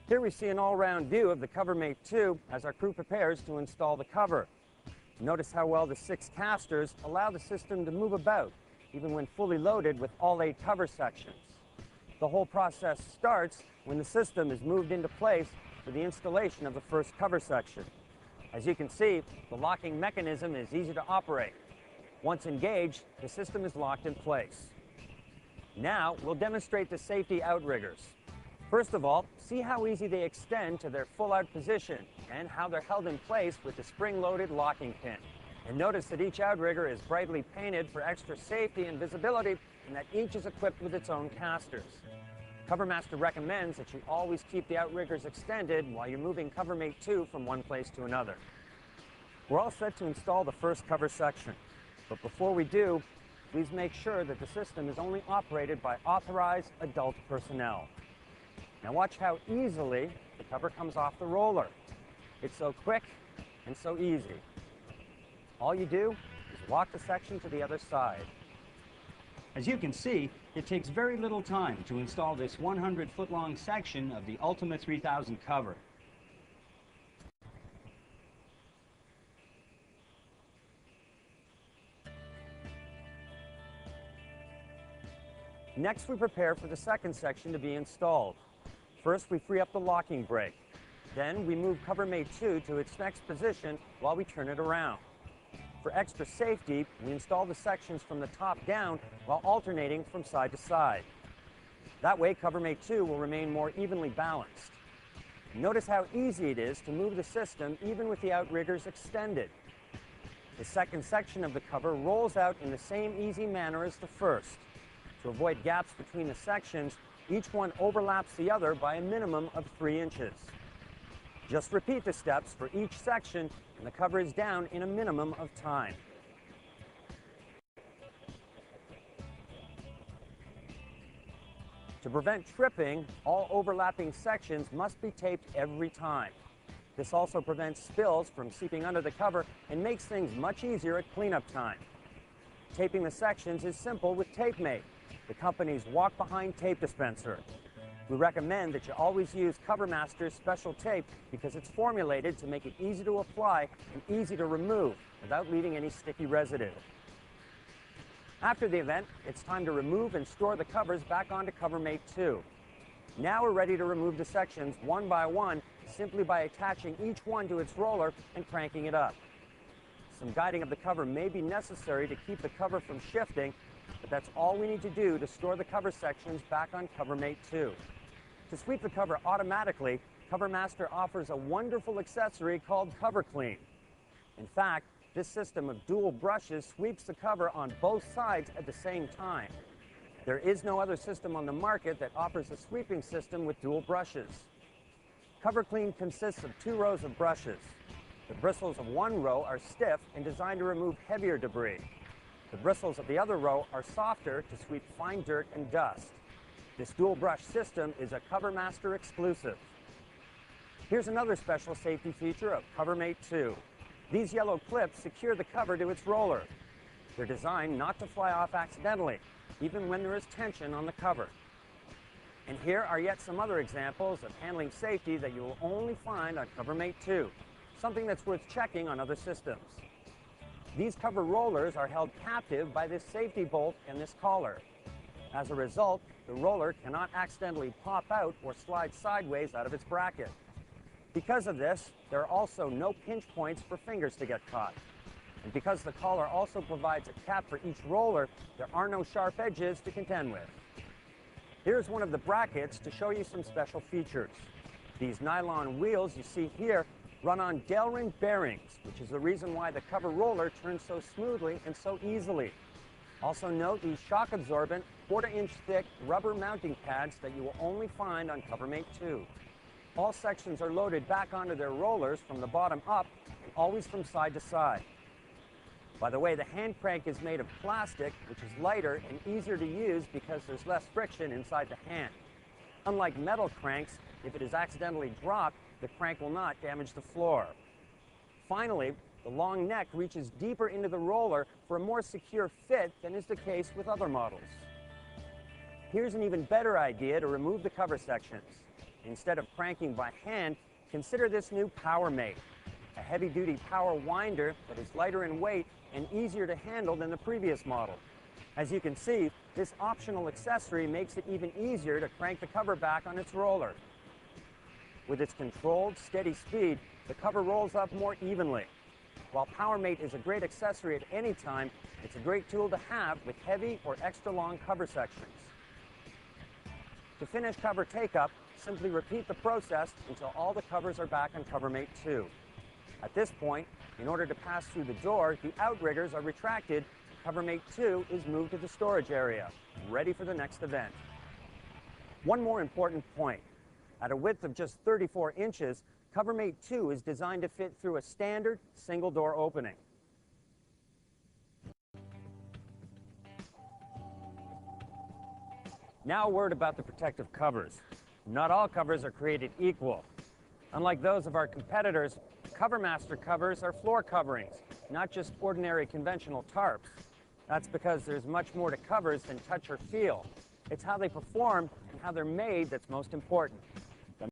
Here we see an all-round view of the CoverMate 2 as our crew prepares to install the cover. Notice how well the 6 casters allow the system to move about, even when fully loaded with all 8 cover sections. The whole process starts when the system is moved into place for the installation of the first cover section. As you can see, the locking mechanism is easy to operate. Once engaged, the system is locked in place. Now, we'll demonstrate the safety outriggers. First of all, see how easy they extend to their full-out position and how they're held in place with the spring-loaded locking pin. And notice that each outrigger is brightly painted for extra safety and visibility, and that each is equipped with its own casters. CoverMaster recommends that you always keep the outriggers extended while you're moving CoverMate 2 from one place to another. We're all set to install the first cover section, but before we do, please make sure that the system is only operated by authorized adult personnel. Now watch how easily the cover comes off the roller. It's so quick and so easy. All you do is walk the section to the other side. As you can see, it takes very little time to install this 100-foot-long section of the Ultima 3000 cover. Next, we prepare for the second section to be installed. First, we free up the locking brake. Then, we move CoverMate 2 to its next position while we turn it around. For extra safety, we install the sections from the top down while alternating from side to side. That way, CoverMate 2 will remain more evenly balanced. Notice how easy it is to move the system even with the outriggers extended. The second section of the cover rolls out in the same easy manner as the first. To avoid gaps between the sections, each one overlaps the other by a minimum of 3 inches. Just repeat the steps for each section, and the cover is down in a minimum of time. To prevent tripping, all overlapping sections must be taped every time. This also prevents spills from seeping under the cover and makes things much easier at cleanup time. Taping the sections is simple with TapeMate, the company's walk-behind tape dispenser. We recommend that you always use CoverMaster's special tape because it's formulated to make it easy to apply and easy to remove without leaving any sticky residue. After the event, it's time to remove and store the covers back onto CoverMate 2. Now we're ready to remove the sections one by one simply by attaching each one to its roller and cranking it up. Some guiding of the cover may be necessary to keep the cover from shifting, but that's all we need to do to store the cover sections back on CoverMate 2. To sweep the cover automatically, CoverMaster offers a wonderful accessory called Cover Clean. In fact, this system of dual brushes sweeps the cover on both sides at the same time. There is no other system on the market that offers a sweeping system with dual brushes. Cover Clean consists of 2 rows of brushes. The bristles of one row are stiff and designed to remove heavier debris. The bristles of the other row are softer to sweep fine dirt and dust. This dual brush system is a CoverMaster exclusive. Here's another special safety feature of CoverMate 2. These yellow clips secure the cover to its roller. They're designed not to fly off accidentally, even when there is tension on the cover. And here are yet some other examples of handling safety that you will only find on CoverMate 2, something that's worth checking on other systems. These cover rollers are held captive by this safety bolt and this collar. As a result, the roller cannot accidentally pop out or slide sideways out of its bracket. Because of this, there are also no pinch points for fingers to get caught. And because the collar also provides a cap for each roller, there are no sharp edges to contend with. Here's one of the brackets to show you some special features. These nylon wheels you see here run on Delrin bearings, which is the reason why the cover roller turns so smoothly and so easily. Also note these shock-absorbent, 1/4-inch thick rubber mounting pads that you will only find on CoverMate 2. All sections are loaded back onto their rollers from the bottom up and always from side to side. By the way, the hand crank is made of plastic, which is lighter and easier to use because there's less friction inside the hand. Unlike metal cranks, if it is accidentally dropped, the crank will not damage the floor. Finally, the long neck reaches deeper into the roller for a more secure fit than is the case with other models. Here's an even better idea to remove the cover sections. Instead of cranking by hand, consider this new PowerMate, a heavy-duty power winder that is lighter in weight and easier to handle than the previous model. As you can see, this optional accessory makes it even easier to crank the cover back on its roller. With its controlled, steady speed, the cover rolls up more evenly. While PowerMate is a great accessory at any time, it's a great tool to have with heavy or extra long cover sections. To finish cover take-up, simply repeat the process until all the covers are back on CoverMate 2. At this point, in order to pass through the door, the outriggers are retracted. CoverMate 2 is moved to the storage area, ready for the next event. One more important point. At a width of just 34 inches, CoverMate 2 is designed to fit through a standard single door opening. Now a word about the protective covers. Not all covers are created equal. Unlike those of our competitors, CoverMaster covers are floor coverings, not just ordinary conventional tarps. That's because there's much more to covers than touch or feel. It's how they perform and how they're made that's most important.